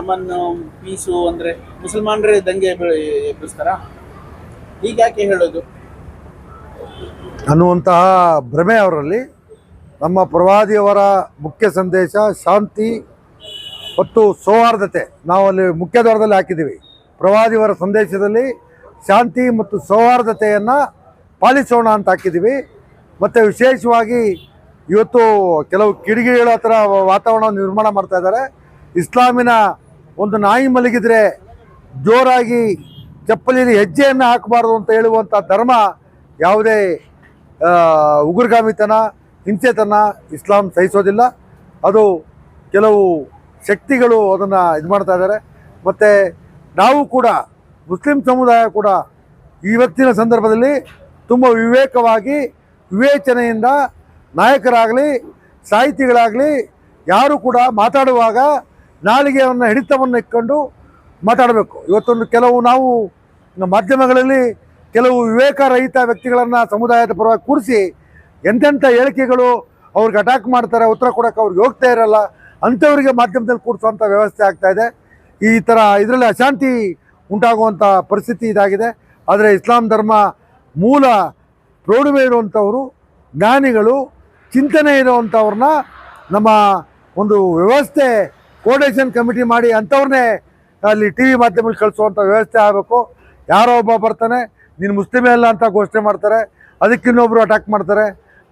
Aman piece ಅಂದ್ರೆ ಮುಸಲ್ಮಾನರೇ ದಂಗೆ ಎಬ್ಬಿಸ್ತಾರ, ಹೀಗ್ಯಾಕೆ ಹೇಳೋದು ಅನ್ನುವಂತಹ ಭ್ರಮೆ ಅವರಲ್ಲಿ. ನಮ್ಮ ಪ್ರವಾದಿಯವರ ಮುಖ್ಯ ಸಂದೇಶ ಶಾಂತಿ ಮತ್ತು ಸೌಹಾರ್ದತೆ. ನಾವು ಅಲ್ಲಿ ಮುಖ್ಯ ದ್ವಾರದಲ್ಲಿ ಹಾಕಿದ್ದೀವಿ, ಪ್ರವಾದಿಯವರ ಸಂದೇಶದಲ್ಲಿ ಶಾಂತಿ ಮತ್ತು ಸೌಹಾರ್ದತೆಯನ್ನು ಪಾಲಿಸೋಣ ಅಂತ ಹಾಕಿದ್ದೀವಿ. ಮತ್ತು ವಿಶೇಷವಾಗಿ ಇವತ್ತು ಕೆಲವು ಕಿಡಿಗೇಡಿಗಳ ಥರ ವಾತಾವರಣ ನಿರ್ಮಾಣ ಮಾಡ್ತಾ ಇದ್ದಾರೆ. ಇಸ್ಲಾಮಿನ ಒಂದು ನಾಯಿ ಮಲಗಿದರೆ ಜೋರಾಗಿ ಚಪ್ಪಲಿಯಲ್ಲಿ ಹೆಜ್ಜೆಯನ್ನು ಹಾಕಬಾರ್ದು ಅಂತ ಹೇಳುವಂಥ ಧರ್ಮ ಯಾವುದೇ ಉಗ್ರಗಾಮಿತನ ಹಿಂಸೆತನ ಇಸ್ಲಾಂ ಸಹಿಸೋದಿಲ್ಲ. ಅದು ಕೆಲವು ಶಕ್ತಿಗಳು ಅದನ್ನು ಇದು ಮಾಡ್ತಾ ಇದ್ದಾರೆ. ಮತ್ತು ನಾವು ಕೂಡ ಮುಸ್ಲಿಂ ಸಮುದಾಯ ಕೂಡ ಇವತ್ತಿನ ಸಂದರ್ಭದಲ್ಲಿ ತುಂಬ ವಿವೇಕವಾಗಿ ವಿವೇಚನೆಯಿಂದ ನಾಯಕರಾಗಲಿ ಸಾಹಿತಿಗಳಾಗಲಿ ಯಾರು ಕೂಡ ಮಾತಾಡುವಾಗ ನಾಲಿಗೆಯನ್ನು ಹಿಡಿತವನ್ನು ಇಟ್ಕೊಂಡು ಮಾತಾಡಬೇಕು. ಇವತ್ತೊಂದು ಕೆಲವು ನಾವು ಮಾಧ್ಯಮಗಳಲ್ಲಿ ಕೆಲವು ವಿವೇಕರಹಿತ ವ್ಯಕ್ತಿಗಳನ್ನು ಸಮುದಾಯದ ಪರವಾಗಿ ಕೂರಿಸಿ ಎಂತೆಂಥ ಹೇಳಿಕೆಗಳು ಅವ್ರಿಗೆ ಅಟ್ಯಾಕ್ ಮಾಡ್ತಾರೆ, ಉತ್ತರ ಕೊಡೋಕ್ಕೆ ಅವ್ರಿಗೆ ಹೋಗ್ತಾ ಇರಲ್ಲ, ಅಂಥವರಿಗೆ ಮಾಧ್ಯಮದಲ್ಲಿ ಕೂರಿಸುವಂಥ ವ್ಯವಸ್ಥೆ ಆಗ್ತಾಯಿದೆ. ಈ ಥರ ಇದರಲ್ಲಿ ಅಶಾಂತಿ ಉಂಟಾಗುವಂಥ ಪರಿಸ್ಥಿತಿ ಇದಾಗಿದೆ. ಆದರೆ ಇಸ್ಲಾಂ ಧರ್ಮ ಮೂಲ ಪ್ರೌಢಿಮೆ ಇರುವಂಥವರು, ಜ್ಞಾನಿಗಳು, ಚಿಂತನೆ ಇರುವಂಥವ್ರನ್ನ ನಮ್ಮ ಒಂದು ವ್ಯವಸ್ಥೆ ಕೋರ್ಡಿನೇಷನ್ ಕಮಿಟಿ ಮಾಡಿ ಅಂಥವ್ರನ್ನೇ ಅಲ್ಲಿ ಟಿ ವಿ ಮಾಧ್ಯಮದಲ್ಲಿ ಕಳಿಸುವಂಥ ವ್ಯವಸ್ಥೆ ಆಗಬೇಕು. ಯಾರೋ ಒಬ್ಬ ಬರ್ತಾನೆ, ನೀನು ಮುಸ್ಲಿಮೇ ಅಲ್ಲ ಅಂತ ಘೋಷಣೆ ಮಾಡ್ತಾರೆ, ಅದಕ್ಕಿನ್ನೊಬ್ಬರು ಅಟ್ಯಾಕ್ ಮಾಡ್ತಾರೆ.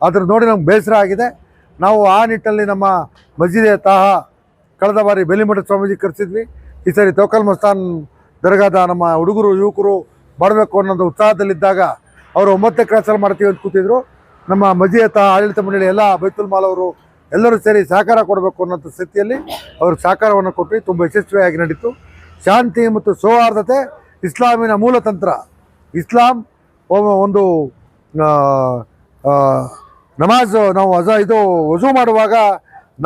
ಅದ್ರ ನೋಡಿ ನಮ್ಗೆ ಬೇಸರ ಆಗಿದೆ. ನಾವು ಆ ನಿಟ್ಟಲ್ಲಿ ನಮ್ಮ ಮಸ್ಜಿದೆ ತಾಹ ಕಳೆದ ಬಾರಿ ಬೆಲಿಮಠ ಸ್ವಾಮೀಜಿ ಕರೆಸಿದ್ವಿ. ಈ ಸರಿ ತೌಕಲ್ ಮಸ್ತಾನ್ ದರ್ಗಾದ ನಮ್ಮ ಹುಡುಗರು ಯುವಕರು ಮಾಡಬೇಕು ಅನ್ನೋದು ಉತ್ಸಾಹದಲ್ಲಿದ್ದಾಗ ಅವರು 9ನೇ ಕ್ಲಾಸಲ್ಲಿ ಮಾಡ್ತೀವಿ ಅಂತ ಕೂತಿದ್ರು. ನಮ್ಮ ಮಸ್ಜಿದೆ ತಾಹ ಆಡಳಿತ ಮಂಡಳಿ ಎಲ್ಲ ಬೈತುಲ್ ಮಾಲ್ ಅವರು ಎಲ್ಲರೂ ಸೇರಿ ಸಹಕಾರ ಕೊಡಬೇಕು ಅನ್ನೋಂಥ ಸ್ಥಿತಿಯಲ್ಲಿ ಅವ್ರಿಗೆ ಸಹಕಾರವನ್ನು ಕೊಟ್ಟು ತುಂಬ ಯಶಸ್ವಿಯಾಗಿ ನಡೀತು. ಶಾಂತಿ ಮತ್ತು ಸೌಹಾರ್ದತೆ ಇಸ್ಲಾಮಿನ ಮೂಲತಂತ್ರ. ಇಸ್ಲಾಂ ಒಂದು ನಮಾಜ್ ನಾವು ವಜೂ ಮಾಡುವಾಗ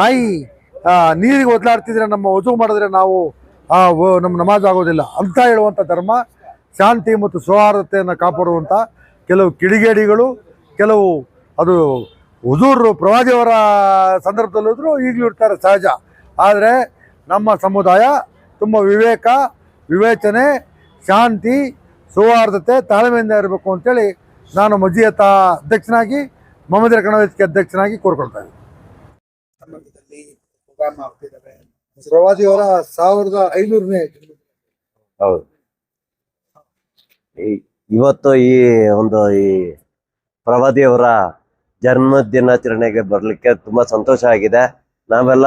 ನಾಯಿ ನೀರಿಗೆ ಒದ್ಲಾಡ್ತಿದ್ರೆ ನಮ್ಮ ವಜೂ ಮಾಡಿದ್ರೆ ನಾವು ನಮ್ಮ ನಮಾಜ್ ಆಗೋದಿಲ್ಲ ಅಂತ ಹೇಳುವಂಥ ಧರ್ಮ. ಶಾಂತಿ ಮತ್ತು ಸೌಹಾರ್ದತೆಯನ್ನು ಕಾಪಾಡುವಂಥ ಕೆಲವು ಕಿಡಿಗೇಡಿಗಳು, ಕೆಲವು ಅದು ಹುಜೂರ್ ಪ್ರವಾದಿಯವರ ಸಂದರ್ಭದಲ್ಲಿದ್ದರೂ ಈಗಲೂ ಇರ್ತಾರೆ, ಸಹಜ. ಆದರೆ ನಮ್ಮ ಸಮುದಾಯ ತುಂಬ ವಿವೇಕ, ವಿವೇಚನೆ, ಶಾಂತಿ, ಸೌಹಾರ್ದತೆ, ತಾಳ್ಮೆಯಿಂದ ಇರಬೇಕು ಅಂತೇಳಿ ನಾನು ಮಸ್ಜಿದ್ ಅಧ್ಯಕ್ಷನಾಗಿ ಮೊಹಮ್ಮದ್ ಕಣವೇದಿಕೆ ಅಧ್ಯಕ್ಷನಾಗಿ ಕೋರ್ಕೊಳ್ತಾ ಇದ್ದೀನಿ. ಪ್ರವಾದಿಯವರ 1500ನೇ ಹೌದು. ಇವತ್ತು ಈ ಪ್ರವಾದಿಯವರ ಜನ್ಮ ದಿನಾಚರಣೆಗೆ ಬರ್ಲಿಕ್ಕೆ ತುಂಬಾ ಸಂತೋಷ ಆಗಿದೆ. ನಾವೆಲ್ಲ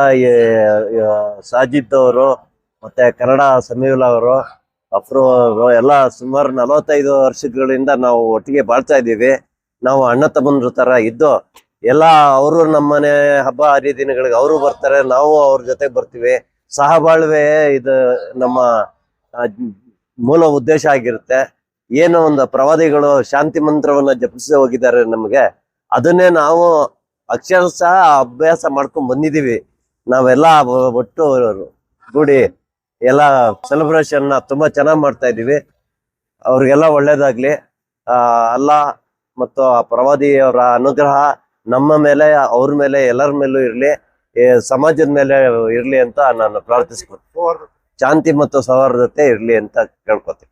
ಸಾಜಿದ್ ಅವರು ಮತ್ತೆ ಕನ್ನಡ ಸಮೀವುಲ್ಲಾ ಅವರು, ಅಫ್ರೋ ಅವರು ಎಲ್ಲ ಸುಮಾರು 45 ವರ್ಷಗಳಿಂದ ನಾವು ಒಟ್ಟಿಗೆ ಬಾಳ್ತಾ ಇದ್ದೀವಿ. ನಾವು ಅಣ್ಣ ತಮ್ಮನ ತರ ಇದ್ದು ಎಲ್ಲ ಅವರು ನಮ್ಮನೆ ಹಬ್ಬ ಹರಿದಿನಗಳಿಗೆ ಅವರು ಬರ್ತಾರೆ, ನಾವು ಅವ್ರ ಜೊತೆ ಬರ್ತೀವಿ. ಸಹಬಾಳ್ವೆ ಇದು ನಮ್ಮ ಮೂಲ ಉದ್ದೇಶ ಆಗಿರುತ್ತೆ. ಏನೋ ಒಂದು ಪ್ರವಾದಿಗಳು ಶಾಂತಿ ಮಂತ್ರವನ್ನ ಜಪಿಸಿ ಹೋಗಿದ್ದಾರೆ ನಮಗೆ, ಅದನ್ನೇ ನಾವು ಅಕ್ಷರಶಃ ಅಭ್ಯಾಸ ಮಾಡ್ಕೊಂಡ್ ಬಂದಿದೀವಿ. ನಾವೆಲ್ಲ ಒಟ್ಟು ಕೂಡಿ ಎಲ್ಲ ಸೆಲೆಬ್ರೇಷನ್ ತುಂಬಾ ಚೆನ್ನಾಗಿ ಮಾಡ್ತಾ ಇದೀವಿ. ಅವ್ರಿಗೆಲ್ಲ ಒಳ್ಳೇದಾಗ್ಲಿ. ಅಲ್ಲಾ ಮತ್ತು ಆ ಪ್ರವಾದಿಯವರ ಅನುಗ್ರಹ ನಮ್ಮ ಮೇಲೆ, ಅವ್ರ ಮೇಲೆ, ಎಲ್ಲರ ಮೇಲೂ ಇರ್ಲಿ. ಸಮಾಜದ ಮೇಲೆ ಇರ್ಲಿ ಅಂತ ನಾನು ಪ್ರಾರ್ಥಿಸ್ಕೊತೀನಿ. ಶಾಂತಿ ಮತ್ತು ಸೌಹಾರ್ದತೆ ಇರ್ಲಿ ಅಂತ ಕೇಳ್ಕೊತೀನಿ.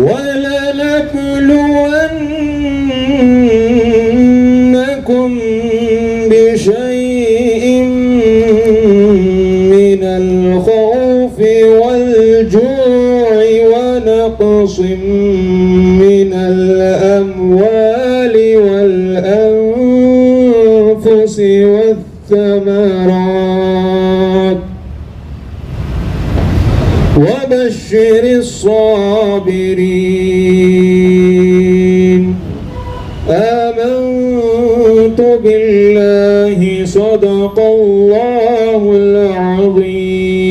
وَلَنَبْلُوَنَّكُمْ بِشَيْءٍ مِّنَ الْخَوْفِ وَالْجُوعِ ونقص من الأموال والأنفس والثمرات وبشر الصابرين آمنت بالله صدق الله العظيم.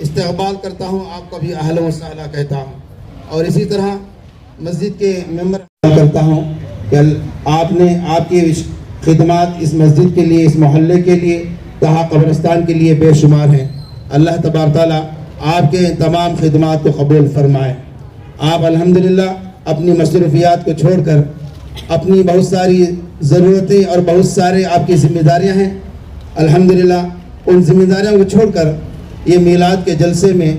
استقبال کرتا ہوں، آپ کا بھی اہلا و سہلا کہتا ہوں. اور اسی طرح مسجد کے ممبر کرتا ہوں کہ آپ نے آپ کی خدمات اس مسجد کے لیے، اس محلے کے لیے، تہا قبرستان کے لیے بے شمار ہیں. اللہ تبارک تعالیٰ آپ کے تمام خدمات کو قبول فرمائے. آپ الحمدللہ اپنی مصروفیات کو چھوڑ کر اپنی بہت ساری ضرورتیں اور بہت سارے آپ کی ذمہ داریاں ہیں، الحمدللہ ان ذمہ داریوں کو چھوڑ کر یہ میلاد کے جلسے میں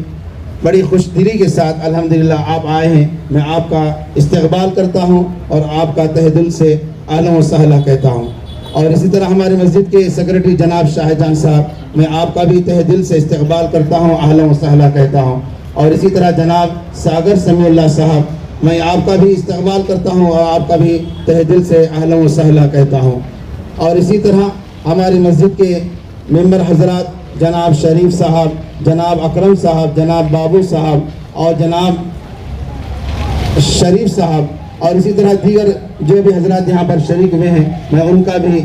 بڑی خوش دلی کے ساتھ الحمدللہ آپ آئے ہیں. میں آپ کا استقبال کرتا ہوں اور آپ کا تہ دل سے اہلا و سہلا کہتا ہوں. اور اسی طرح ہمارے مسجد کے سیکرٹری جناب شاہ جان صاحب، میں آپ کا بھی تہ دل سے استقبال کرتا ہوں، اہلا و سہلا کہتا ہوں. اور اسی طرح جناب ساگر سمیع اللہ صاحب، میں آپ کا بھی استقبال کرتا ہوں اور آپ کا بھی تہ دل سے اہلا و سہلا کہتا ہوں. اور اسی طرح ہماری مسجد کے ممبر حضرات جناب شریف صاحب، جناب اکرم صاحب، جناب بابو صاحب اور جناب شریف صاحب، اور اسی طرح دیگر جو بھی حضرات یہاں پر شریک ہوئے ہیں، میں ان کا بھی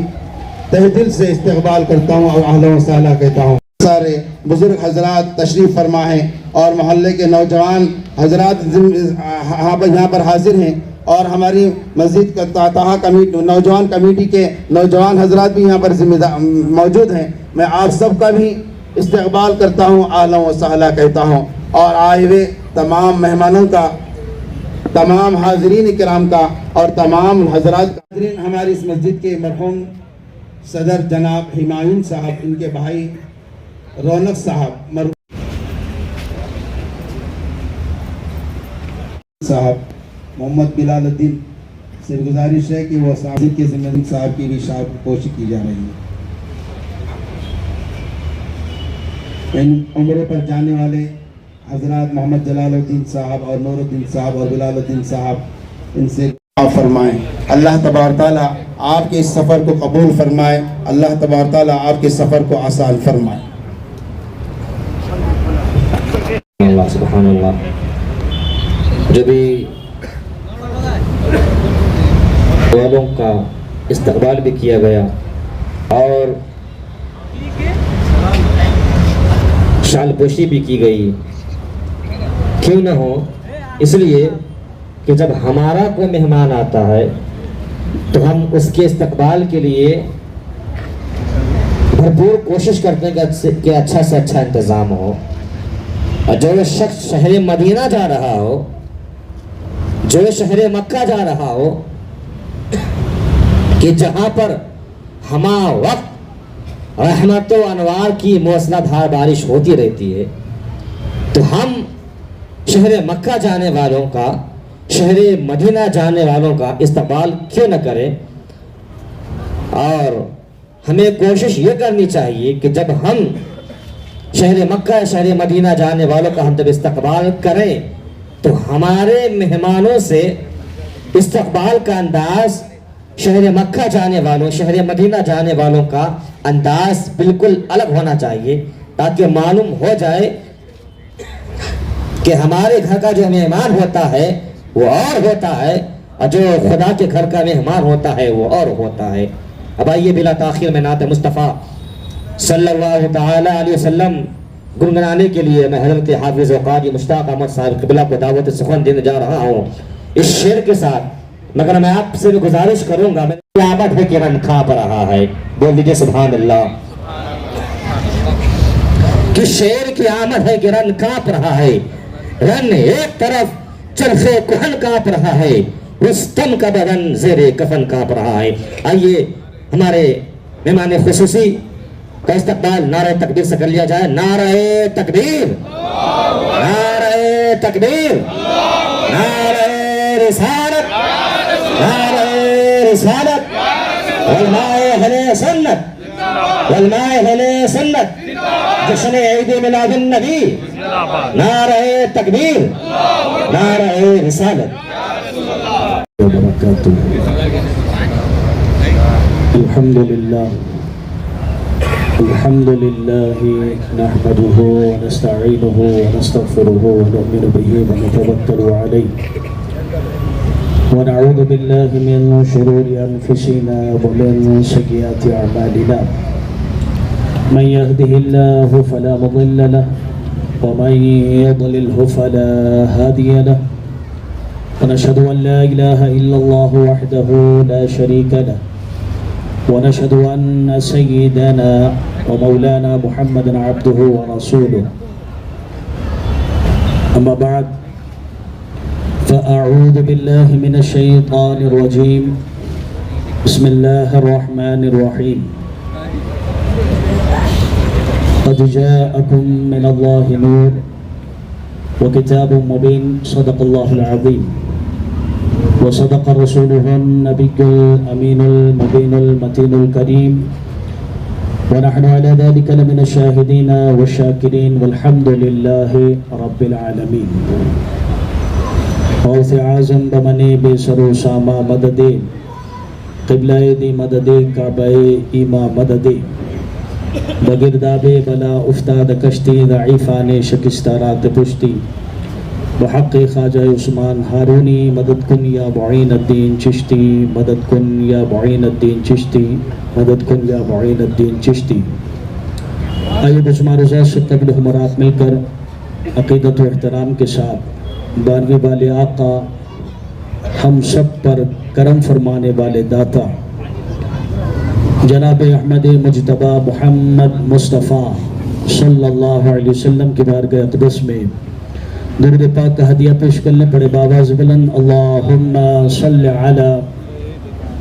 تہ دل سے استقبال کرتا ہوں اور اہلا و سہلا کہتا ہوں. سارے بزرگ حضرات تشریف فرما ہیں اور محلے کے نوجوان حضرات یہاں پر حاضر ہیں، اور ہماری مسجد کا تہا کمیٹی نوجوان کمیٹی کے نوجوان حضرات بھی یہاں پر موجود ہیں. میں آپ سب کا بھی استقبال کرتا ہوں، اہلا و سہلا کہتا ہوں. اور آئے ہوئے تمام مہمانوں کا، تمام حاضرین کرام کا اور تمام حضرات کا. حاضرین، ہماری اس مسجد کے مرحوم صدر جناب ہمایون صاحب، ان کے بھائی رونق صاحب محمد بلال الدین سے گزارش ہے کہ وہ مسجد کے ذمہ دار صاحب کی بھی شاد کوشش کی جا رہی ہے. ان عمرے پر جانے والے حضرات محمد جلال الدین صاحب اور نور الدین صاحب اور بلال الدین صاحب، ان سے دعا فرمائیں. اللہ تبارک تعالیٰ آپ کے اس سفر کو قبول فرمائے. اللہ تبارک تعالیٰ آپ کے سفر کو آسان فرمائے. اللہ سبحان اللہ. جو بھی والوں کا استقبال بھی کیا گیا اور شال پوشی بھی کی گئی، کیوں نہ ہو، اس لیے کہ جب ہمارا کوئی مہمان آتا ہے تو ہم اس کے استقبال کے لیے بھرپور کوشش کرتے ہیں کہ اچھا سے اچھا انتظام ہو. اور جو شخص شہر مدینہ جا رہا ہو، جو شہر مکہ جا رہا ہو، کہ جہاں پر ہما وقت رحمت و انوار کی موسلا دھار بارش ہوتی رہتی ہے، تو ہم شہر مکہ جانے والوں کا، شہر مدینہ جانے والوں کا استقبال کیوں نہ کریں. اور ہمیں کوشش یہ کرنی چاہیے کہ جب ہم شہر مکہ، شہر مدینہ جانے والوں کا ہم جب استقبال کریں تو ہمارے مہمانوں سے استقبال کا انداز شہر مکہ جانے والوں، شہر مدینہ جانے والوں کا انداز بالکل الگ ہونا چاہیے، تاکہ معلوم ہو جائے کہ ہمارے گھر کا جو مہمان ہوتا ہے وہ اور ہوتا ہے اور جو خدا کے گھر کا مہمان ہوتا ہے وہ اور ہوتا ہے. اب آئیے بلا تاخیر میں نعت مصطفیٰ صلی اللہ تعالی علیہ وسلم گنگنانے کے لیے میں حضرت حافظ و قاری مشتاق احمد صاحب قبلہ کو دعوت سخن دینے جا رہا ہوں اس شعر کے ساتھ. مگر میں آپ سے بھی گزارش کروں گا، قیامت ہے کہ رن کھانپ رہا ہے. بول دیجئے سبحان اللہ. کہ شعر کی آمد ہے کہ رن کانپ رہا ہے، رن ایک طرف چرخے کہن کانپ رہا ہے، رستم کا بدن زیر کفن کانپ رہا ہے. آئیے ہمارے مہمان خصوصی کا استقبال نعرہ تکبیر سے کر لیا جائے. نعرہ تکبیر، نعرہ تکبیر، نعرہ رسالت، نعرہ رسالت، علماء اہل سنت، علماء اہل سنت، جشن عید میلاد النبی، نعرہ تکبیر، نعرہ رسالت. الحمد لله الحمد لله نحمده ونستعينه ونستغفره ونؤمن به ونتوكل عليه ونعوذ بالله من شرور أنفسنا ومن سيئات أعمالنا. من يهده الله فلا مضل له ومن يضلله فلا هادي له ونشهد أن لا إله إلا الله وحده لا شريك له ونشهد أن سيدنا ومولانا محمد عبده ورسوله أما بعد فأعوذ بالله من الشيطان الرجيم بسم الله الرحمن الرحيم قد جاءكم من الله نور وكتاب مبين صدق الله العظيم وصدق رسوله النبي الأمين المبين المتين الكريم ونحن على ذلك لمن الشاهدين والشاكرين والحمد لله رب العالمين غوث اعظم بمنی بے سرو ساما مددے قبلہ دی مددے کعبہ ایما مددے بگرداب بلا افتاد کشتی ضعیفان شکستارات پشتی بحق خواجہ عثمان ہارونی مدد کن یا معین الدین چشتی مدد کن یا معین الدین چشتی مدد کن یا معین الدین چشتی. آئیے بشمار رضا سے قبل ہمارات مل کر عقیدت و احترام کے ساتھ بانوی والے آقا ہم سب پر کرم فرمانے والے داتا جناب احمد مجتبی محمد مصطفیٰ صلی اللہ علیہ وسلم کی بارگاہ اقدس میں درود پاک کا ہدیہ پیش کرنے پڑے بآواز بلند اللہم صلی علی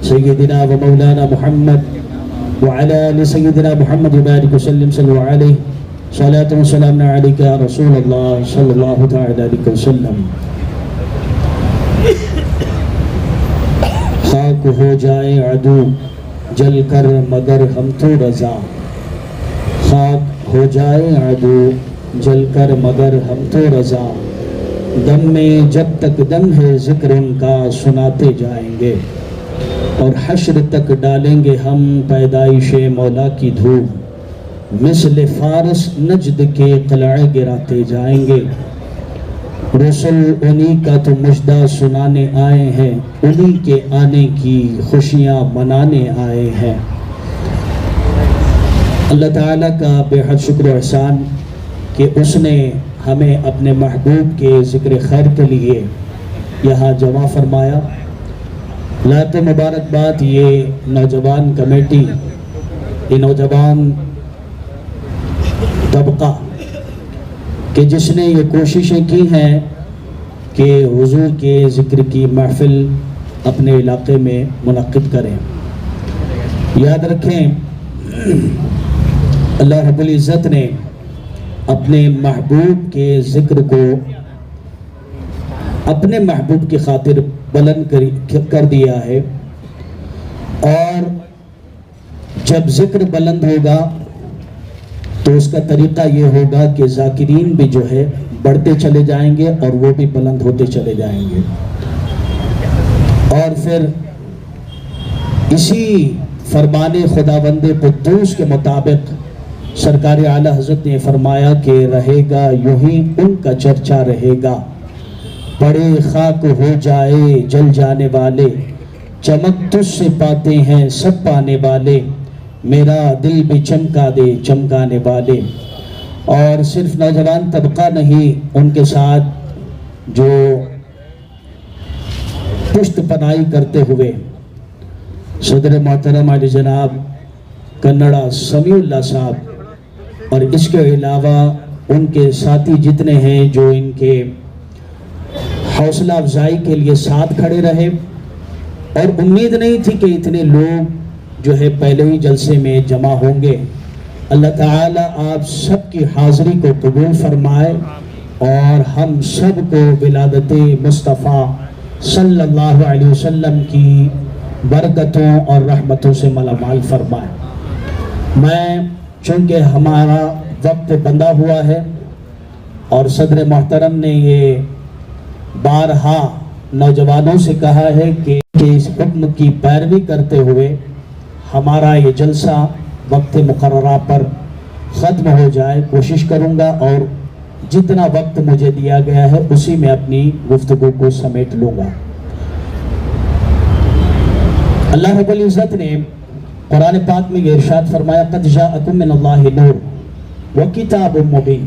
سیدنا و مولانا محمد وعلی آل سیدنا محمد وبارک وسلم صلی اللہ علیہ صلاۃ و سلام علیک یا رسول اللہ صلی اللہ تعالی علیہ وسلم. خاک ہو جائے عدو جل کر مگر ہم تو رضا خاک ہو جائے عدو جل کر مگر ہم تو رضا دم میں جب تک دم ہے ذکر ان کا سناتے جائیں گے اور حشر تک ڈالیں گے ہم پیدائش مولا کی دھوپ مثل فارس نجد کے قلعے گراتے جائیں گے. رسول انہی کا تو مجدہ سنانے آئے ہیں انہی کے آنے کی خوشیاں منانے آئے ہیں. اللہ تعالیٰ کا بے حد شکر و احسان کہ اس نے ہمیں اپنے محبوب کے ذکر خیر کے لیے یہاں جمع فرمایا. لات مبارکباد یہ نوجوان کمیٹی یہ نوجوان طبقہ کہ جس نے یہ کوششیں کی ہیں کہ حضور کے ذکر کی محفل اپنے علاقے میں منعقد کریں. یاد رکھیں اللہ رب العزت نے اپنے محبوب کے ذکر کو اپنے محبوب کی خاطر بلند کر دیا ہے اور جب ذکر بلند ہوگا تو اس کا طریقہ یہ ہوگا کہ ذاکرین بھی جو ہے بڑھتے چلے جائیں گے اور وہ بھی بلند ہوتے چلے جائیں گے. اور پھر اسی فرمان خداوند قدوس کے مطابق سرکار اعلیٰ حضرت نے فرمایا کہ رہے گا یوں ہی ان کا چرچا رہے گا پڑے خاک ہو جائے جل جانے والے چمک تجھ سے پاتے ہیں سب پانے والے میرا دل بھی چمکا دے چمکانے والے. اور صرف نوجوان طبقہ نہیں ان کے ساتھ جو پشت پناہی کرتے ہوئے صدر محترم علی جناب کنڑا سمیع اللہ صاحب اور اس کے علاوہ ان کے ساتھی جتنے ہیں جو ان کے حوصلہ افزائی کے لیے ساتھ کھڑے رہے اور امید نہیں تھی کہ اتنے لوگ جو ہے پہلے ہی جلسے میں جمع ہوں گے. اللہ تعالیٰ آپ سب کی حاضری کو قبول فرمائے اور ہم سب کو ولادت مصطفیٰ صلی اللہ علیہ وسلم کی برکتوں اور رحمتوں سے مالامال فرمائے. میں چونکہ ہمارا وقت بندہ ہوا ہے اور صدر محترم نے یہ بارہا نوجوانوں سے کہا ہے کہ اس حکم کی پیروی کرتے ہوئے ہمارا یہ جلسہ وقت مقررہ پر ختم ہو جائے. کوشش کروں گا اور جتنا وقت مجھے دیا گیا ہے اسی میں اپنی گفتگو کو سمیٹ لوں گا. اللہ رب العزت نے قرآن پاک میں یہ ارشاد فرمایا قد جاءکم من اللہ نور وکتاب مبین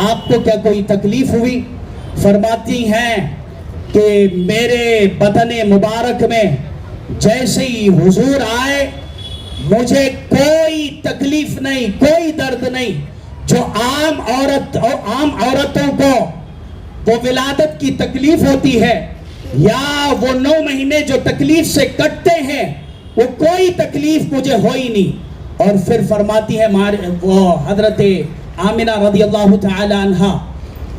آپ کو کیا کوئی تکلیف ہوئی؟ فرماتی ہیں کہ میرے بدن مبارک میں جیسے ہی حضور آئے مجھے کوئی تکلیف نہیں، کوئی درد نہیں۔ جو عام عورتوں کو وہ ولادت کی تکلیف ہوتی ہے یا وہ 9 مہینے جو تکلیف سے کٹتے ہیں، وہ کوئی تکلیف مجھے ہوئی نہیں۔ اور پھر فرماتی ہے وہ حضرت آمنہ رضی اللہ تعالی عنہ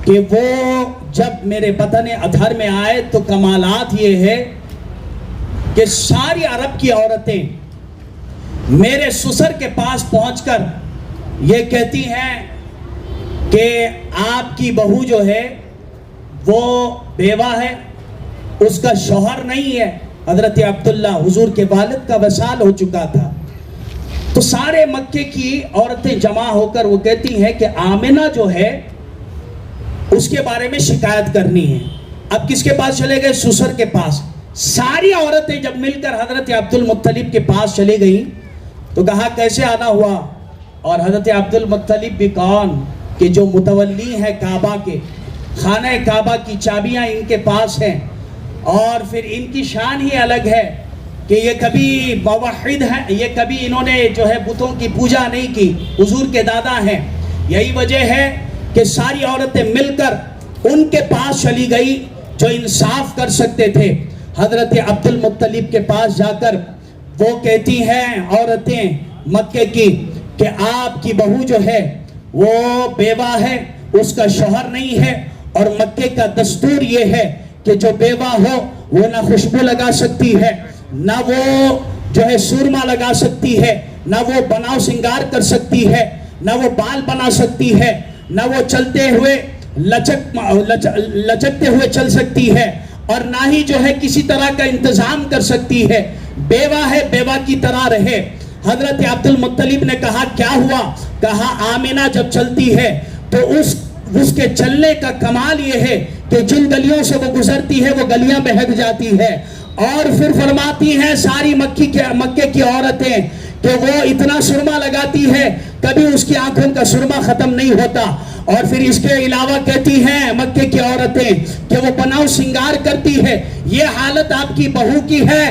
کہ وہ جب میرے بدن اطہر میں آئے تو کمالات یہ ہے کہ ساری عرب کی عورتیں میرے سسر کے پاس پہنچ کر یہ کہتی ہیں کہ آپ کی بہو جو ہے وہ بیوہ ہے، اس کا شوہر نہیں ہے۔ حضرت عبداللہ حضور کے والد کا وصال ہو چکا تھا۔ تو سارے مکے کی عورتیں جمع ہو کر وہ کہتی ہیں کہ آمنہ جو ہے اس کے بارے میں شکایت کرنی ہے۔ اب کس کے پاس چلے گئے؟ سسر کے پاس۔ ساری عورتیں جب مل کر حضرت عبد المطلب کے پاس چلی گئیں تو کہا کیسے آنا ہوا؟ اور حضرت عبد المطلب بھی کون کہ جو متولی ہیں کعبہ کے، خانہ کعبہ کی چابیاں ان کے پاس ہیں، اور پھر ان کی شان ہی الگ ہے کہ یہ کبھی موحد ہیں، یہ کبھی انہوں نے جو ہے بتوں کی پوجا نہیں کی، حضور کے دادا ہیں۔ یہی وجہ ہے کہ ساری عورتیں مل کر ان کے پاس چلی گئی جو انصاف کر سکتے تھے۔ حضرت عبد المطلب کے پاس جا کر وہ کہتی ہیں عورتیں مکے کی کہ آپ کی بہو جو ہے وہ بیوہ ہے، اس کا شوہر نہیں ہے، اور مکے کا دستور یہ ہے کہ جو بیوہ ہو وہ نہ خوشبو لگا سکتی ہے، نہ وہ جو ہے سورما لگا سکتی ہے، نہ وہ بناؤ سنگار کر سکتی ہے، نہ وہ بال بنا سکتی ہے، نہ وہ چلتے ہوئے لچکتے ہوئے چل سکتی ہے، اور نہ ہی جو ہے کسی طرح کا انتظام کر سکتی ہے۔ بیوہ ہے، بیوہ کی طرح رہے۔ حضرت عبد المطلب نے کہا کیا ہوا؟ کہا آمنہ جب چلتی ہے تو اس کے چلنے کا کمال یہ ہے کہ جن گلیوں سے وہ گزرتی ہے وہ گلیاں بہک جاتی ہے۔ اور پھر فرماتی ہیں ساری مکے کی عورتیں کہ وہ اتنا سرما لگاتی ہے کبھی اس کی آنکھوں کا سرما ختم نہیں ہوتا۔ اور پھر اس کے علاوہ کہتی ہیں مکے کی عورتیں کہ وہ بناؤ سنگار کرتی ہے۔ یہ حالت آپ کی بہو کی ہے،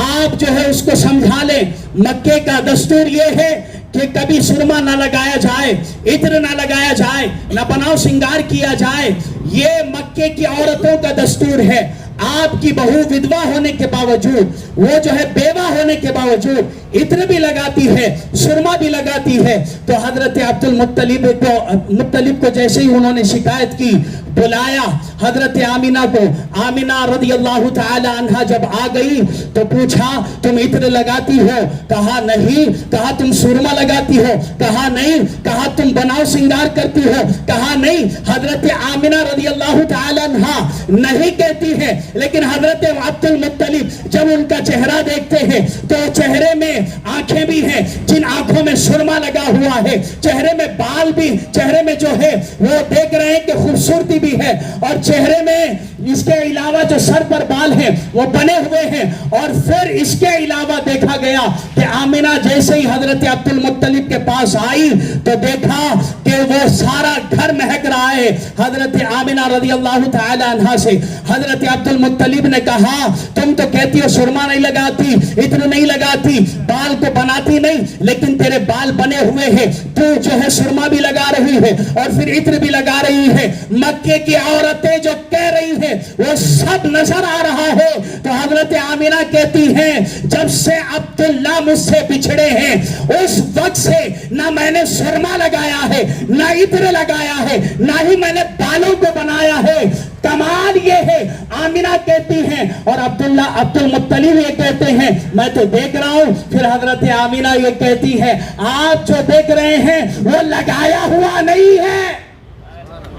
آپ جو ہے اس کو سمجھا لیں۔ مکے کا دستور یہ ہے کہ کبھی سرما نہ لگایا جائے، عطر نہ لگایا جائے، نہ بناؤ سنگار کیا جائے۔ یہ مکے کی عورتوں کا دستور ہے۔ آپ کی بہو ودوا ہونے کے باوجود، وہ جو ہے بیوہ ہونے کے باوجود عطر بھی لگاتی ہے، سرما بھی لگاتی ہے۔ تو حضرت عبد المطلب کو جیسے ہی انہوں نے شکایت کی، بلایا حضرت آمنہ کو۔ آمنہ رضی اللہ تعالی عنہ جب آ گئی تو پوچھا تم عطر لگاتی ہو؟ کہا نہیں۔ کہا تم سرما لگاتی ہو؟ کہا نہیں۔ کہا تم بناؤ سنگار کرتی ہو؟ کہا نہیں۔ حضرت آمنہ رضی اللہ تعالی عنہ نہیں کہتی ہے، لیکن حضرت عبد المطلب جب ان کا چہرہ دیکھتے ہیں تو چہرے میں آنکھیں بھی ہیں، جن آنکھوں میں سرما لگا ہوا ہے، چہرے میں بال بھی، چہرے میں جو ہے وہ دیکھ رہے ہیں کہ خوبصورتی بھی ہے، اور چہرے میں اس کے علاوہ جو سر پر بال ہیں وہ بنے ہوئے ہیں۔ اور پھر اس کے علاوہ دیکھا گیا کہ آمنہ جیسے ہی حضرت عبد المطلب کے پاس آئی تو دیکھا کہ وہ سارا گھر مہک رہا ہے حضرت آمنہ رضی اللہ تعالی عنہ سے۔ حضرت عبد المطلب نے کہا تم تو کہتی ہو سرما نہیں لگاتی، عطر نہیں لگاتی، بال کو بناتی نہیں، لیکن تیرے بال بنے ہوئے ہیں، تو جو ہے سرما بھی لگا رہی ہے اور پھر عطر بھی لگا رہی ہے۔ مکے کی عورتیں جو کہہ رہی ہیں وہ سب نظر آ رہا ہے۔ تو حضرت آمنہ کہتی ہیں جب سے عبداللہ مجھ سے بچھڑے ہیں اس وقت سے نہ میں نے سرما لگایا ہے، نہ عطر لگایا ہے، نہ ہی میں نے بالوں کو بنایا ہے۔ کمال یہ ہے، آمنہ کہتی ہیں اور عبد المطلب یہ کہتے ہیں میں تو دیکھ رہا ہوں۔ پھر حضرت آمنہ یہ کہتی ہے آپ جو دیکھ رہے ہیں وہ لگایا ہوا نہیں ہے۔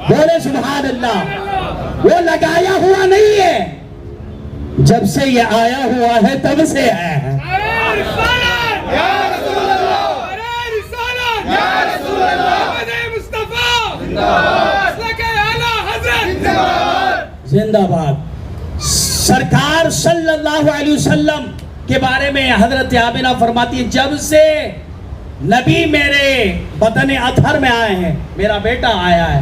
بولے سبحان اللہ، وہ لگایا ہوا نہیں ہے، جب سے یہ آیا ہوا ہے تب سے ہے۔ زندہ باد۔ سرکار صلی اللہ علیہ وسلم کے بارے میں حضرت آمنہ فرماتی ہے جب سے نبی میرے بدن اطہر میں آئے ہیں، میرا بیٹا آیا ہے،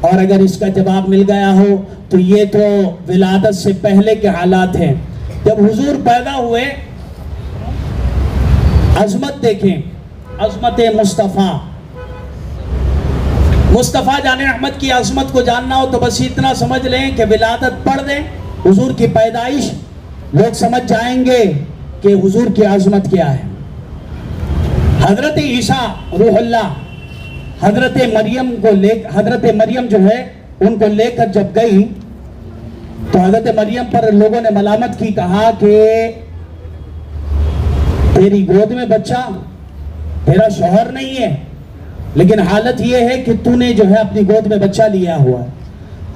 اور اگر اس کا جواب مل گیا ہو تو یہ تو ولادت سے پہلے کے حالات ہیں. جب حضور پیدا ہوئے، عظمت دیکھیں، عظمت مصطفیٰ. مصطفیٰ جان احمد کی عظمت کو جاننا ہو تو بس اتنا سمجھ لیں کہ ولادت پڑھ دیں، حضور کی پیدائش، لوگ سمجھ جائیں گے کہ حضور کی عظمت کیا ہے. حضرت عیسیٰ روح اللہ حضرت مریم جو ہے ان کو لے کر جب گئی تو حضرت مریم پر لوگوں نے ملامت کی، کہا کہ تیری گود میں بچہ، تیرا شوہر نہیں ہے، لیکن حالت یہ ہے کہ تو نے جو ہے اپنی گود میں بچہ لیا ہوا.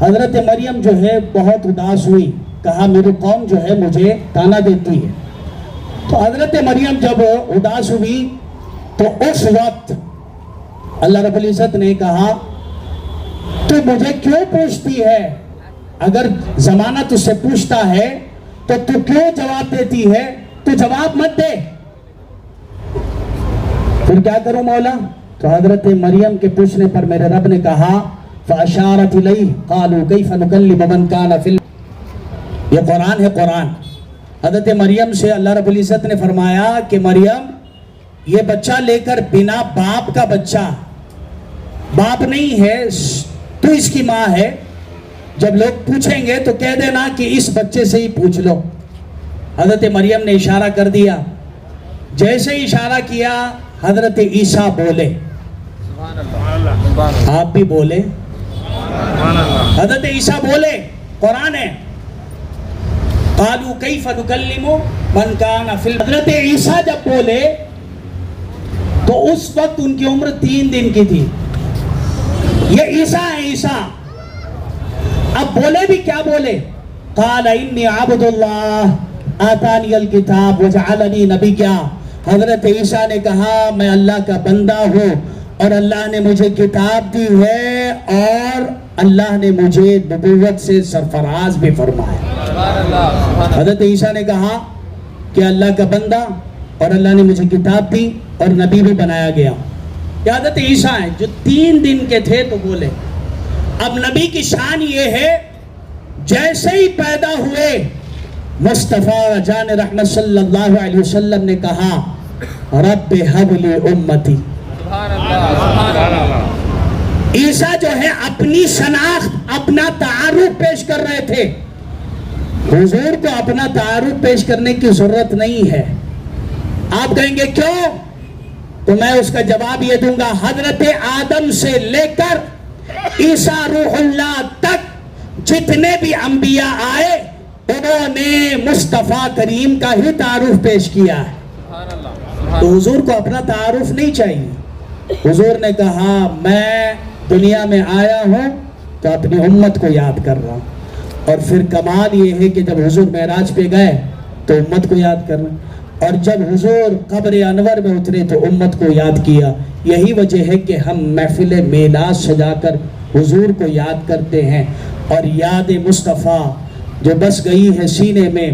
حضرت مریم جو ہے بہت اداس ہوئی، کہا میری قوم جو ہے مجھے تانا دیتی ہے. تو حضرت مریم جب اداس ہوئی تو اس وقت اللہ رب العزت نے کہا تو مجھے کیوں پوچھتی ہے؟ اگر زمانہ تجھ سے پوچھتا ہے تو کیوں جواب دیتی ہے؟ تو جواب مت دے. پھر کیا کروں مولا؟ تو حضرت مریم کے پوچھنے پر میرے رب نے کہا فَأَشَارَتْ إِلَيْهِ قَالُوا كَيْفَ نُكَلِّمُ مَنْ كَانَ فِي یہ قرآن ہے، قرآن. حضرت مریم سے اللہ رب العزت نے فرمایا کہ مریم یہ بچہ لے کر بنا باپ کا بچہ، باپ نہیں ہے تو اس کی ماں ہے، جب لوگ پوچھیں گے تو کہہ دینا کہ اس بچے سے ہی پوچھ لو. حضرت مریم نے اشارہ کر دیا، جیسے اشارہ کیا حضرت عیسیٰ بولے. آپ بھی بولے، حضرت عیسیٰ بولے، قرآن ہے. قالوا کیف نکلم من کان فی حضرت عیسیٰ جب بولے تو اس وقت ان کی عمر 3 دن کی تھی. یہ عیسیٰ ہے، عیسیٰ. اب بولے بھی کیا بولے؟ قال انی عبد اللہ آتانی الکتاب وجعلنی نبیا. حضرت عیسیٰ نے کہا میں اللہ کا بندہ ہوں اور اللہ نے مجھے کتاب دی ہے اور اللہ نے مجھے نبوت سے سرفراز بھی فرمایا. حضرت عیسیٰ نے کہا کہ اللہ کا بندہ اور اللہ نے مجھے کتاب دی اور نبی بھی بنایا گیا. یہ حضرت عیسیٰ ہیں جو 3 دن کے تھے تو بولے. اب نبی کی شان یہ ہے جیسے ہی پیدا ہوئے مصطفیٰ جان رحمت صلی اللہ علیہ وسلم نے کہا رب ہب لی امتی. عیسیٰ جو ہے اپنی شناخت، اپنا تعارف پیش کر رہے تھے. حضور کو اپنا تعارف پیش کرنے کی ضرورت نہیں ہے. آپ کہیں گے کیوں؟ تو میں اس کا جواب یہ دوں گا، حضرت آدم سے لے کر عیسیٰ روح اللہ تک جتنے بھی انبیاء آئے انہوں نے مصطفیٰ کریم کا ہی تعارف پیش کیا ہے. تو حضور کو اپنا تعارف نہیں چاہیے. حضور نے کہا میں دنیا میں آیا ہوں تو اپنی امت کو یاد کر رہا ہوں. اور پھر کمال یہ ہے کہ جب حضور معراج پہ گئے تو امت کو یاد کر رہے ہیں، اور جب حضور قبر انور میں اترے تو امت کو یاد کیا. یہی وجہ ہے کہ ہم محفل میلاد سجا کر حضور کو یاد کرتے ہیں. اور یاد مصطفیٰ جو بس گئی ہے سینے میں،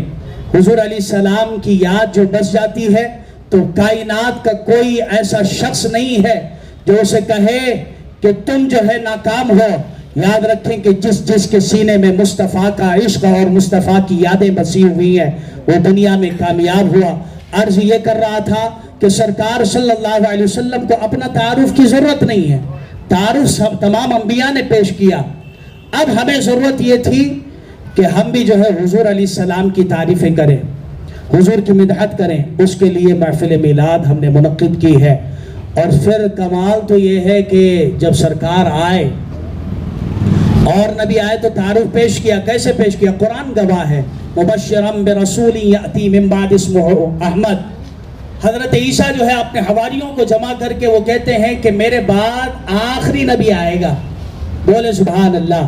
حضور علیہ السلام کی یاد جو بس جاتی ہے تو کائنات کا کوئی ایسا شخص نہیں ہے جو اسے کہے کہ تم جو ہے ناکام ہو. یاد رکھیں کہ جس کے سینے میں مصطفیٰ کا عشق اور مصطفیٰ کی یادیں بسی ہوئی ہیں وہ دنیا میں کامیاب ہوا. عرض یہ کر رہا تھا کہ سرکار صلی اللہ علیہ وسلم کو اپنا تعارف کی ضرورت نہیں ہے، تعارف تمام انبیاء نے پیش کیا. اب ہمیں ضرورت یہ تھی کہ ہم بھی جو ہے حضور علیہ السلام کی تعریفیں کریں، حضور کی مدحت کریں. اس کے لیے محفل میلاد ہم نے منعقد کی ہے. اور پھر کمال تو یہ ہے کہ جب سرکار آئے اور نبی آئے تو تعارف پیش کیا. کیسے پیش کیا؟ قرآن گواہ ہے، مبشرم برسول یأتی من بعد اسمہ احمد. حضرت عیسیٰ جو ہے اپنے حواریوں کو جمع کر کے وہ کہتے ہیں کہ میرے بعد آخری نبی آئے گا. بولے سبحان اللہ،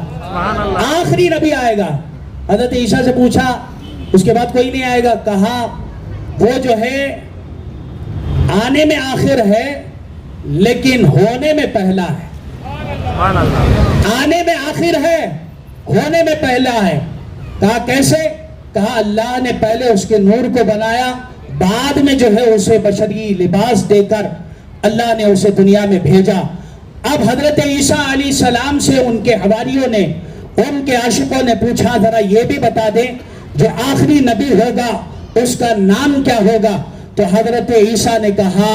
آخری نبی آئے گا. حضرت عیسیٰ سے پوچھا اس کے بعد کوئی نہیں آئے گا؟ کہا وہ جو ہے آنے میں آخر ہے لیکن ہونے میں پہلا ہے. آنے میں آخر ہے، ہونے میں پہلا ہے. کہا کیسے؟ کہا اللہ نے پہلے اس کے نور کو بنایا، بعد میں جو ہے اسے بشری لباس دے کر اللہ نے اسے دنیا میں بھیجا. اب حضرت عیسیٰ علیہ السلام سے ان کے حواریوں نے, ان کے عاشقوں نے پوچھا ذرا یہ بھی بتا دیں جو آخری نبی ہوگا اس کا نام کیا ہوگا. تو حضرت عیسیٰ نے کہا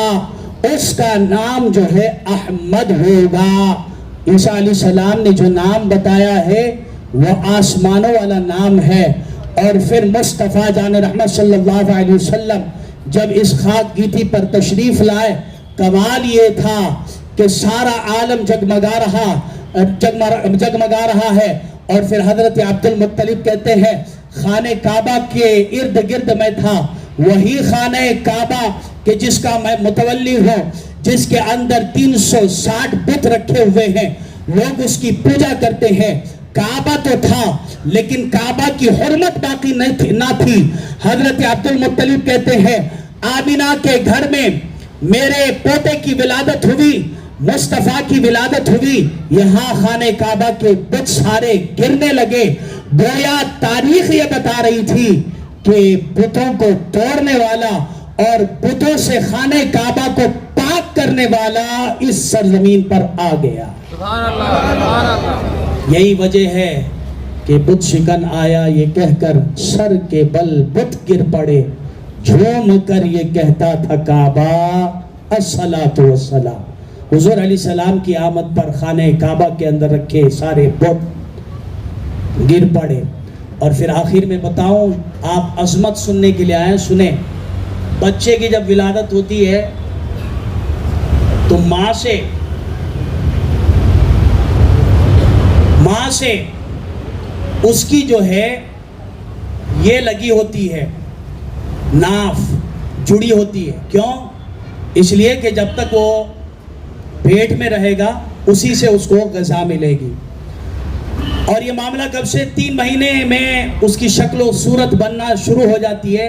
اس کا نام جو ہے احمد ہوگا. عیسیٰ علیہ السلام نے جو نام بتایا ہے وہ آسمانوں والا نام ہے. اور پھر مصطفیٰ جان رحمت صلی اللہ علیہ وسلم جب اس خاک گیتی پر تشریف لائے, کمال یہ تھا کہ سارا عالم جگمگا رہا ہے. اور پھر حضرت عبد المطلب کہتے ہیں خانہ کعبہ کے ارد گرد میں تھا, وہی خانہ کعبہ کہ جس کا میں متولی ہوں, جس کے اندر 360 بت رکھے ہوئے ہیں, لوگ اس کی پوجا کرتے ہیں. کعبہ تو تھا لیکن کعبہ کی حرمت باقی نہ تھی. حضرت عبد المطلب کہتے ہیں آمینہ کے گھر میں میرے پوتے کی ولادت ہوئی, مصطفیٰ کی ولادت ہوئی, یہاں خانہ کعبہ کے بت سارے گرنے لگے. گویا تاریخ یہ بتا رہی تھی کہ بتوں کو توڑنے والا اور بتوں سے خانہ کعبہ کو پاک کرنے والا اس سرزمین پر آ گیا. یہی وجہ ہے کہ بت شکن آیا یہ کہہ کر سر کے بل بت گر پڑے, جھوم کر یہ کہتا تھا کعبہ الصلاۃ والسلام. حضور علیہ السلام کی آمد پر خانہ کعبہ کے اندر رکھے سارے بت گر پڑے. اور پھر آخر میں بتاؤں, آپ عظمت سننے کے لیے آئے, سنیں. بچے کی جب ولادت ہوتی ہے تو ماں سے اس کی جو ہے یہ لگی ہوتی ہے, ناف جڑی ہوتی ہے. کیوں؟ اس لیے کہ جب تک وہ پیٹ میں رہے گا اسی سے اس کو غذا ملے گی. اور یہ معاملہ کب سے 3 مہینے میں اس کی شکل و صورت بننا شروع ہو جاتی ہے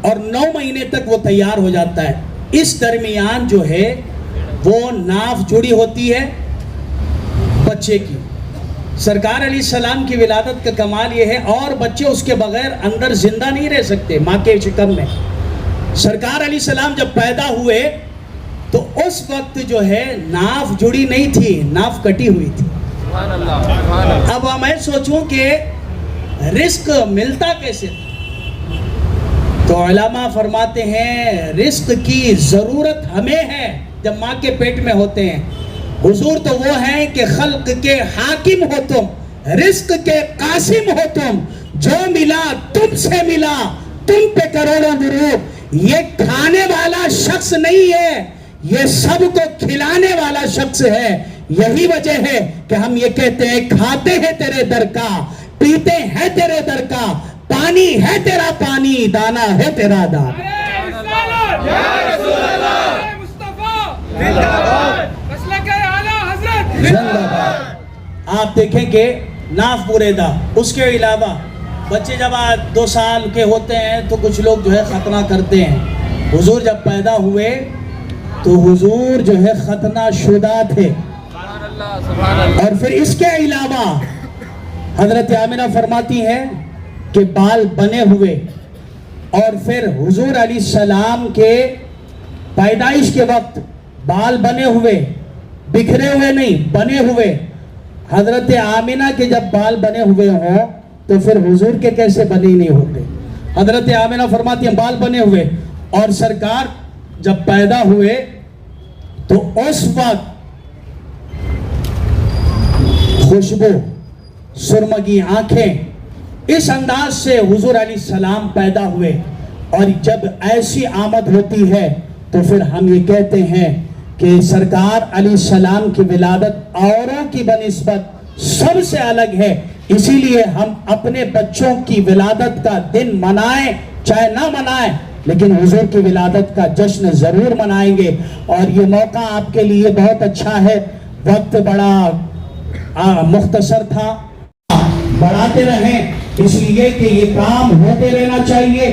اور 9 مہینے تک وہ تیار ہو جاتا ہے. اس درمیان جو ہے وہ ناف جڑی ہوتی ہے بچے کی. سرکار علیہ السلام کی ولادت کا کمال یہ ہے, اور بچے اس کے بغیر اندر زندہ نہیں رہ سکتے ماں کے شکم میں. سرکار علیہ السلام جب پیدا ہوئے تو اس وقت جو ہے ناف جڑی نہیں تھی, ناف کٹی ہوئی تھی. اب میں سوچوں کہ رزق ملتا کیسے تھا, تو علماء فرماتے ہیں رزق کی ضرورت ہمیں ہے جب ماں کے پیٹ میں ہوتے ہیں. حضور تو وہ ہیں کہ خلق کے حاکم ہو تم, رزق کے قاسم ہو تم, جو ملا تم سے ملا, تم پہ کروڑوں درود. یہ کھانے والا شخص نہیں ہے, یہ سب کو کھلانے والا شخص ہے. یہی وجہ ہے کہ ہم یہ کہتے ہیں کھاتے ہیں تیرے در کا, پیتے ہیں تیرے در کا, پانی ہے تیرا پانی, دانا ہے تیرا دانا. آپ دیکھیں کہ ناف بریدہ. اس کے علاوہ بچے جب 2 سال کے ہوتے ہیں تو کچھ لوگ جو ہے ختنہ کرتے ہیں. حضور جب پیدا ہوئے تو حضور جو ہے ختنہ شدہ تھے. اور پھر اس کے علاوہ حضرت آمنہ فرماتی ہے کہ بال بنے ہوئے, اور پھر حضور علیہ السلام کے پیدائش کے وقت بال بنے ہوئے, بکھرے ہوئے نہیں, بنے ہوئے. حضرت آمنہ کے جب بال بنے ہوئے ہوں تو پھر حضور کے کیسے بنے نہیں ہوتے. حضرت آمنہ فرماتی ہیں بال بنے ہوئے, اور سرکار جب پیدا ہوئے تو اس وقت خوشبو, سرمگی آنکھیں, اس انداز سے حضور علیہ السلام پیدا ہوئے. اور جب ایسی آمد ہوتی ہے تو پھر ہم یہ کہتے ہیں کہ سرکار علیہ السلام کی ولادت اوروں کی بنسبت سب سے الگ ہے. اسی لیے ہم اپنے بچوں کی ولادت کا دن منائیں چاہے نہ منائیں, لیکن حضور کی ولادت کا جشن ضرور منائیں گے. اور یہ موقع آپ کے لیے بہت اچھا ہے. وقت بڑا مختصر تھا, بڑھاتے رہیں اس لیے کہ یہ کام ہوتے رہنا چاہیے,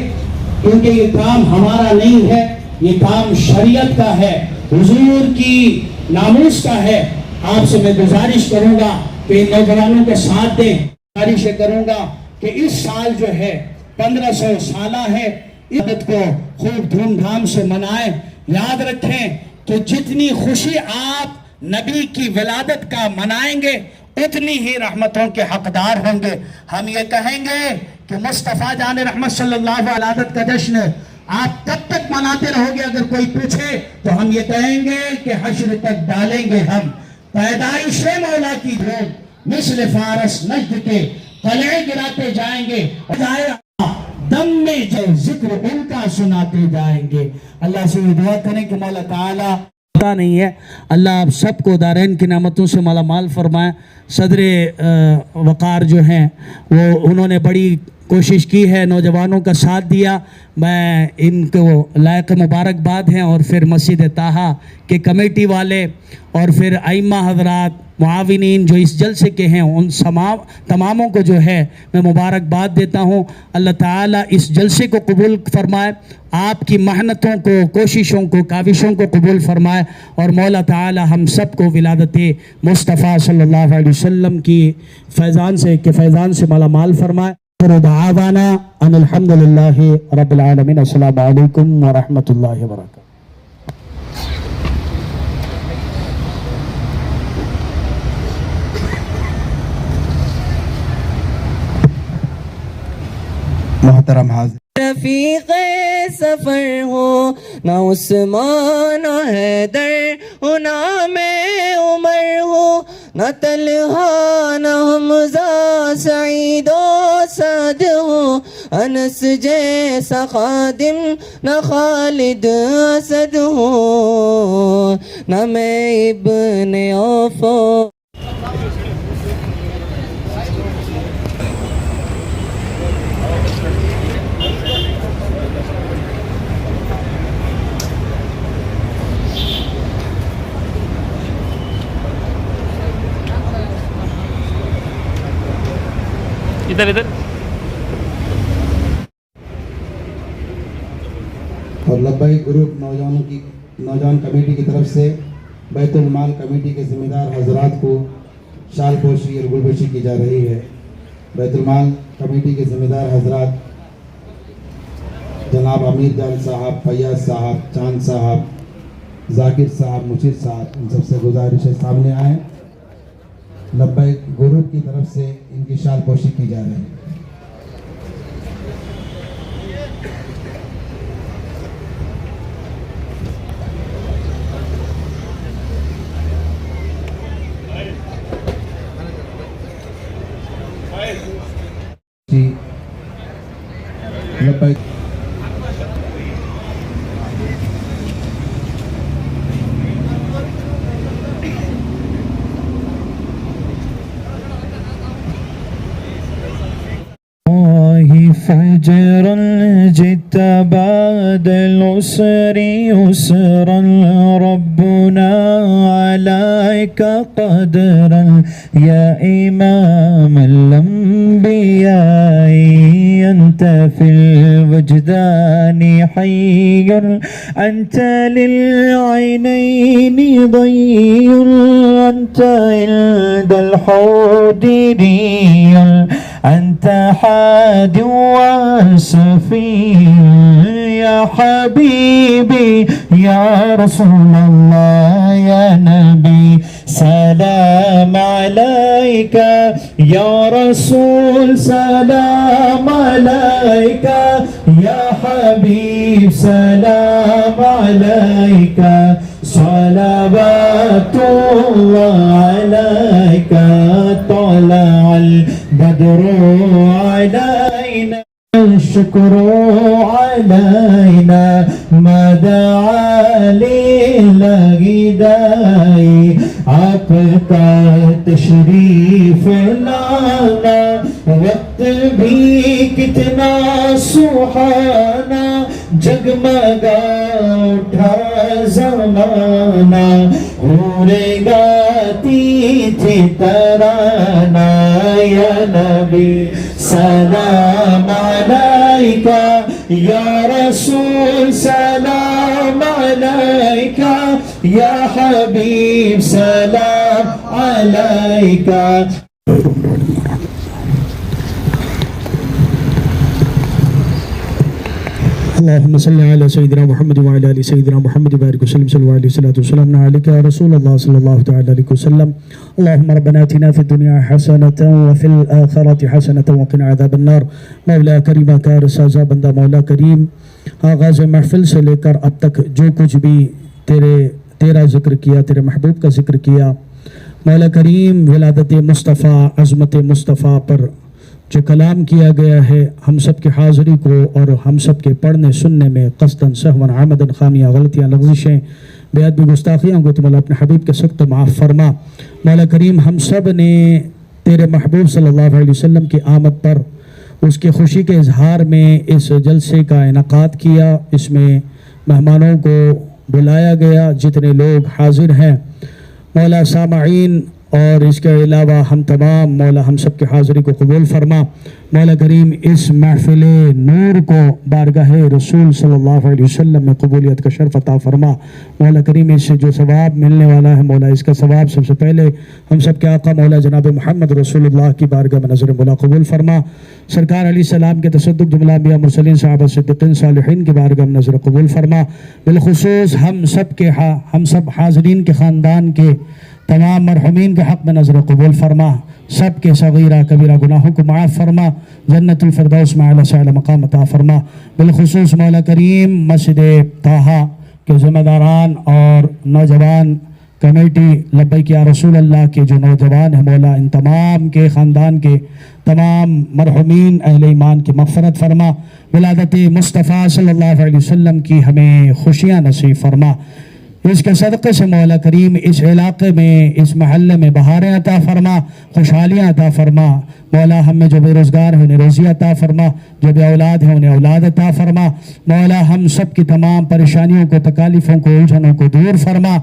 کیونکہ یہ کام ہمارا نہیں ہے, یہ کام شریعت کا ہے, حضور کی ناموس کا ہے. آپ سے میں گزارش کروں گا کہ نوجوانوں کے ساتھ دیں. گزارش کروں گا کہ اس سال جو ہے 1500 سالہ ہے, عید کو خوب دھوم دھام سے منائیں. یاد رکھیں کہ جتنی خوشی آپ نبی کی ولادت کا منائیں گے اتنی ہی رحمتوں کے حقدار ہوں گے. ہم یہ کہیں گے کہ مصطفیٰ جان رحمت صلی اللہ علیہ ولادت کا جشن آپ کب تک مناتے رہو گے؟ اگر کوئی پوچھے تو ہم یہ کہیں گے کہ حشر تک ڈالیں گے ہم پیدائش مولا کی دھوم مثل فارس نجد کے قلعے گراتے جائیں گے. دم میں جو ذکر ان کا سناتے جائیں گے. اللہ سے دعا کریں کہ مولا تعالیٰ پتا نہیں ہے، اللہ آپ سب کو دارین کی نعمتوں سے مالا مال فرمائے. صدر وقار جو ہیں وہ انہوں نے بڑی کوشش کی ہے، نوجوانوں کا ساتھ دیا. میں ان کو لائق مبارکباد ہیں. اور پھر مسجد طٰہٰ کے کمیٹی والے اور پھر ائمہ حضرات معاونین جو اس جلسے کے ہیں ان تماموں کو جو ہے میں مبارکباد دیتا ہوں. اللہ تعالیٰ اس جلسے کو قبول فرمائے، آپ کی محنتوں کو، کوششوں کو، کاوشوں کو قبول فرمائے، اور مولا تعالیٰ ہم سب کو ولادت مصطفیٰ صلی اللہ علیہ وسلم کی فیضان سے مالا مال فرمائے. دعوانا ان الحمدللہ رب العالمین. السلام علیکم ورحمۃ اللہ وبرکاتہ. محترم حاضر، رفیق سفر ہو نہ عثمان و حیدر ہو، نام عمر ہو نہ طلحہ نہ حمزہ، سعید و سعد ہو، انس جیسا خادم نہ خالد اسد ہو، نہ میں ابن عوف ہو. اور لبیک گروپ نوجوان کمیٹی کی طرف سے بیت المال کمیٹی کے ذمہ دار حضرات کو شال پوشی اور گل پوشی کی جا رہی ہے. بیت المال کمیٹی کے ذمہ دار حضرات جناب امیر جان صاحب، فیاض صاحب، چاند صاحب، ذاکر صاحب، مشیر صاحب، ان سب سے گزارش ہے سامنے آئیں. لبیک گروپ کی طرف سے ان کی شال پوشی کی جا رہی ہے. لبیک فجرا جئت بعد العسر يسرا ربنا عليك قدرا يا إمام الأنبياء أنت في الوجدان حي أنت للعينين ضي أنت عند الحوض ري أنت حاد وصفي يا حبيبي يا رسول الله يا نبي سلام عليك يا رسول سلام عليك يا حبيب سلام عليك صلوات الله عليك طلع البدر علينا الشكر علينا ما دعا لله داعي آپ کا تشریف لانا وقت بھی کتنا سہانا جگمگا اٹھا زمانہ ہورے گاتی تھی ترانہ یا نبی سلام علیکہ یا رسول سلام علیکہ یا حبیب سلام علیکہ. اللهم صل على سيدنا محمد وعلى ال سيدنا محمد وبارك وسلم صلى الله عليه وسلم عليك يا رسول الله صلى الله تعالى عليه وسلم. اللهم ربنا آتنا في الدنيا حسنة وفي الآخرة حسنة وقنا عذاب النار. مولا کریم کا رسازہ بندہ مولا کریم، آغاز محفل سے لے کر اب تک جو کچھ بھی تیرا ذکر کیا، تیرے محبوب کا ذکر کیا، مولا کریم ولادت مصطفیٰ، عظمت مصطفیٰ پر جو کلام کیا گیا ہے، ہم سب کی حاضری کو اور ہم سب کے پڑھنے سننے میں قصداً سہواً عمداً خامیاں غلطیاں لغزشیں بے ادبی گستاخیوں کو تو مولا اپنے حبیب کے سخت معاف فرما. مولا کریم ہم سب نے تیرے محبوب صلی اللہ علیہ وسلم کی آمد پر اس کی خوشی کے اظہار میں اس جلسے کا انعقاد کیا. اس میں مہمانوں کو بلایا گیا، جتنے لوگ حاضر ہیں مولا سامعین اور اس کے علاوہ ہم تمام مولا ہم سب کی حاضری کو قبول فرما. مولا کریم اس محفل نور کو بارگاہ رسول صلی اللہ علیہ وسلم میں قبولیت کا شرف عطا فرما. مولا کریم اس سے جو ثواب ملنے والا ہے مولا اس کا ثواب سب سے پہلے ہم سب کے آقا مولا جناب محمد رسول اللہ کی بارگاہ میں نظر مولا قبول فرما. سرکار علیہ السلام کے تصدق جملہ انبیاء مرسلین صحابہ صدیقین صالحین کی بارگاہ میں نظر قبول فرما. بالخصوص ہم سب حاضرین کے خاندان کے تمام مرحومین کے حق میں نظر قبول فرما. سب کے صغیرہ کبیرہ گناہوں کو معاف فرما. جنت الفردوس میں اعلیٰ سے اعلیٰ مقام عطا فرما. بالخصوص مولا کریم مسجد طٰہٰ کے ذمہ داران اور نوجوان کمیٹی لبیک یا رسول اللہ کے جو نوجوان ہیں مولا ان تمام کے خاندان کے تمام مرحومین اہل ایمان کی مغفرت فرما. ولادت مصطفیٰ صلی اللہ علیہ وسلم کی ہمیں خوشیاں نصیب فرما. اس کے صدقے سے مولا کریم اس علاقے میں اس محلے میں بہاریں عطا فرما، خوشحالیاں عطا فرما. مولا ہم میں جو بے روزگار ہیں انہیں روزی عطا فرما، جو بے اولاد ہیں انہیں اولاد عطا فرما. مولا ہم سب کی تمام پریشانیوں کو، تکالیفوں کو، الجھنوں کو دور فرما.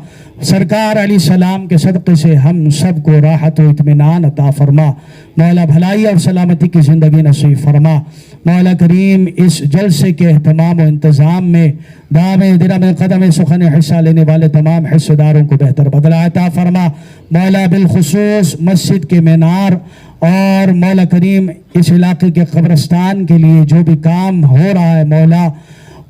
سرکار علیہ السلام کے صدقے سے ہم سب کو راحت و اطمینان عطا فرما. مولا بھلائی اور سلامتی کی زندگی نصیب فرما. مولا کریم اس جلسے کے اہتمام و انتظام میں دام درم قدم سخن حصہ لینے والے تمام حصہ داروں کو بہتر بدلہ عطا فرما. مولا بالخصوص مسجد کے مینار اور مولا کریم اس علاقے کے قبرستان کے لیے جو بھی کام ہو رہا ہے مولا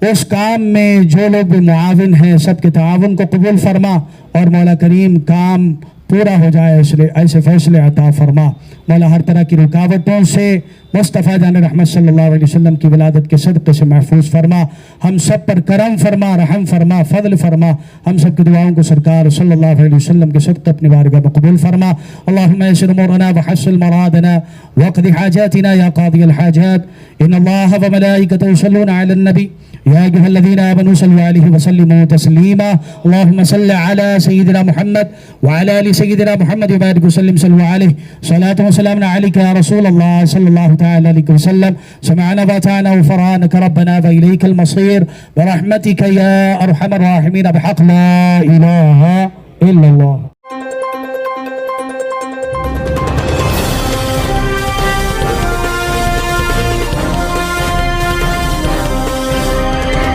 اس کام میں جو لوگ بھی معاون ہیں سب کے تعاون کو قبول فرما. اور مولا کریم کام پورا ہو جائے اس لیے ایسے فیصلے عطا فرما. مولا ہر طرح کی رکاوٹوں سے مصطفیٰ جان رحمت صلی اللہ علیہ وسلم کی ولادت کے صدقے سے محفوظ فرما. ہم سب پر کرم فرما، رحم فرما، فضل فرما. ہم سب کی دعاؤں کو سرکار صلی اللہ علیہ وسلم کے صدقے اپنی بارگاہ میں قبول فرما. اللہم یسر امورنا وحصل مرادنا وقض حاجاتنا یا قاضی الحاجات. ان اللہ وملائکته یصلون علی النبی یا ایھا الذین آمنوا صلوا علیہ وسلموا تسلیما. اللہم صل علی سیدنا محمد وعلی آل سیدنا محمد وبارک وسلم صلوا علیہ. صلاۃ و سلام علیک یا رسول اللہ صلی اللہ تعالی علیہ وسلم. سمعنا وأطعنا غفرانك ربنا وإلیک المصیر برحمتك یا ارحم الراحمین بحق لا الہ الا اللہ.